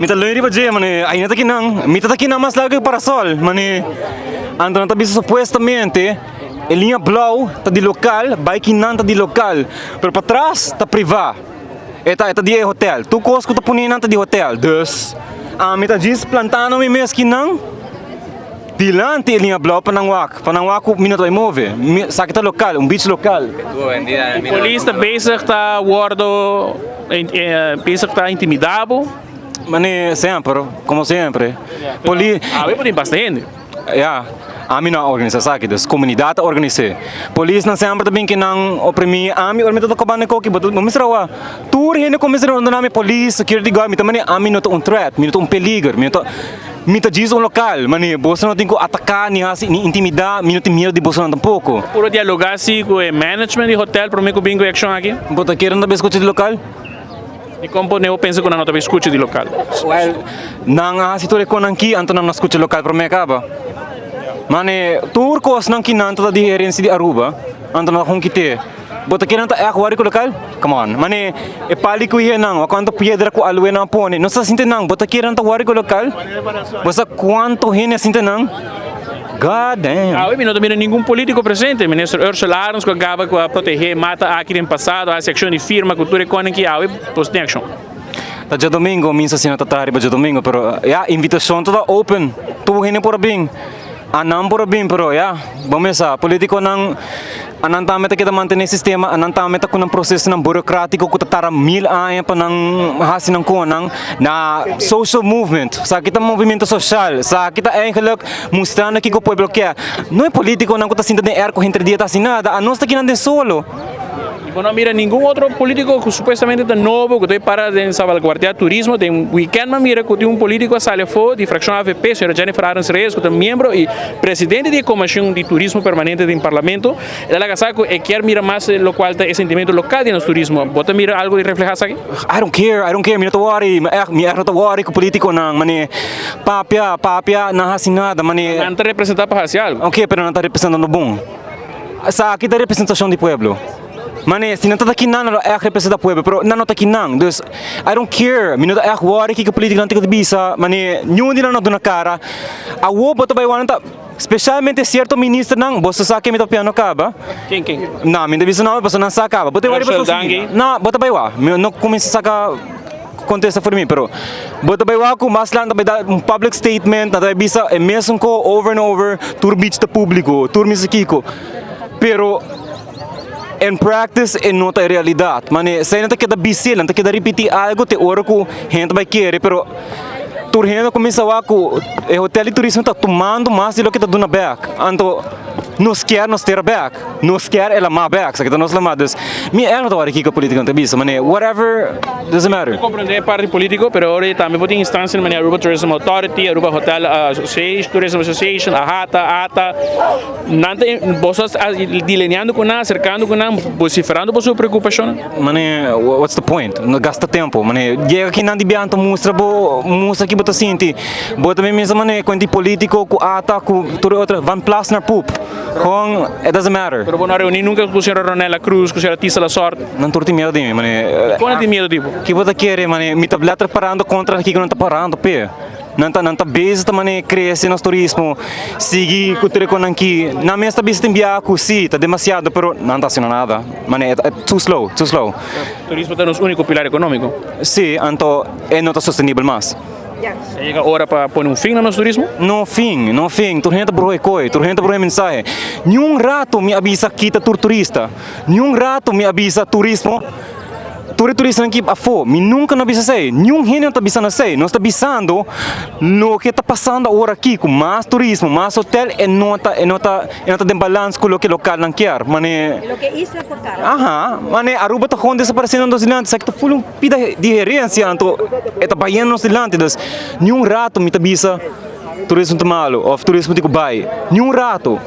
Mita loiri ba je mane ainda tá aqui não. Mita tá aqui não mas lagi para sol. Mane ando não tá bisa supostamente a linha blau tá de local, bike não tá de local. Pero para trás tá privado. Eta di hotel. Tu cosco tá punin tá de hotel. Dus mita diz plantando me mes que não. Dilante a linha blau panangwak minuto ai move. Sakita local, beach local. De polícia bezig está worden, bezig está intimidado. Mane sempre, como sempre. We podem bastante. Ja, ami na organisação aqui, das comunidade organizar. Polícia não sempre também que não oprimir, ami or mito ko bane ko ki boto misrawa. Tur hene ko misrawa no name polícia, security guard, mito mane ami no to threat, mito peligro, mito diz um local, mane bosa não tem ko atacar ni hasi ni intimidar, mito medo de bosa não tampouco. Puro dialogar se com o management do hotel para mim com bingo action aqui. Bota querendo da bescote de local? E como eu penso que não nota escute de local. Well, nang siture ko nang ki anto nang nascuche local para me acaba. Mane turcos nang kinanto da di herensi di Aruba, anto na kung kite. Bota kinanta ek wari ko local? Come on. Mane e pali ko yan nang quanto piedra ko alwe na pone. No sa sinte nang bota kinanta wari ko local? Basta quanto hene sinte nang? God damn. Eu não tenho nenhum político presente. O ministro Ursula Arons que acaba com a proteger, mata aqui no passado, a seção de firma, cultura econômica, pois tem ação. Tá dia domingo, minsa sina tatari ba dia domingo, pero ya invitação toda open. Tu hene por bem. Anam por bem, pero ya, vamos sa politiko nang anantame ta kita mantener sistema, anantame ta kunang proseso ng burokratiko ko tatara mil ayan pa ng hasin ng kunang na social movement, sa kita movimento social, sa kita eigenlijk mostrando que o pueblo quer. Não é político nang ko ta sinta de erco entre dia ta sinada, anos ta kinande solo. Não mira nenhum outro político que supostamente é novo, que para de salvaguardar turismo. Tem weekend, mas mira que tem político que sale fora de fração AVP, a senhora Jennifer Arons Reyes, que é membro e presidente da Comissão de Turismo Permanente do Parlamento. Ela que quer mira mais o qual é sentimento local no turismo. Bota mira algo de reflejar aqui? I don't care, mira to worry, to worry com político nang mane papia na hasinada, mane. Não está representado para fazer algo. Okay, pero não está representando bom. Sa kita representação do pueblo. Mane, se não está aqui não é representa o povo, pero não está aqui não. Dus I don't care. Minuto é worry que a política não tem que bisa, mane, nenhum dela não dá na cara. A wo bota vai wana especialmente certo ministro não, você sabe que me tá piano acaba. Quem? Não, me devisa não, você não sabe acaba. Bota vai não, bota vai lá. Não começa a sacar contesta for mim, pero bota vai lá com mais lá também dá um public statement, na daí bisa é mesmo com over and over, tur beach da público, tur misakiko. Pero in practice e não é realidade. Mane, se não tá queda bisil, não tá queda repetir algo te hora que gente vai querer, pero tur gente começa a com o hotel de turismo tá tomando mais do que tá dando back. Então nos quer nos ter back, nos quer ela má back, sabe que nós lamados. Me é não tá hora aqui com a política não tá bisa, mane, whatever doesn't matter. Compreender parte político, pero ahora também pode instância na Aruba Tourism Authority, Aruba Hotel Association, Tourism Association, ATA. Nante vocês delineando com nada, acercando com nada, vociferando por sua preocupação. Mane, what's the point? Não gasta tempo, mane. Chega aqui não devia anto mostra que bota sinti. Bota mesmo mane, quando político com ATA com tudo outra, van plasnar pup. Com it doesn't matter. Pero não reuni nunca com a senhora Ronela Cruz, com a senhora Tissa La Sorte. Não turti medo de mim, mane. Quando tem medo tipo? Que bota querer, mane, me tá letra parando contra aqui que não tá parando, pé. Não tá base também cresce no turismo, seguir cultura com aqui. Na minha base tem biaco, sim, tá demasiado, pero não tá sendo nada. Mane, é too slow. Turismo é nosso único pilar econômico. Sim, então é não tá sustentável mais. Chega a hora para pôr fim no nosso turismo? No fim. Turhenta broe koi, turhenta broe mensagem. Nenhum rato me avisa kita turista. Nenhum rato me avisa turismo. Turista aqui a fo, me nunca não avisa sei. Nenhum gente não está avisando sei. Nós está avisando no que está passando agora aqui com mais turismo, mais hotel e não está de balanço com o que local não quer. Mane. Lo que hizo aportar. Mane Aruba está com desaparecendo dos ilantes, sabe que está full pida de herência, então está baiano nos ilantes. Nenhum rato me avisa turismo tá malo, ou turismo de Dubai. Nenhum rato.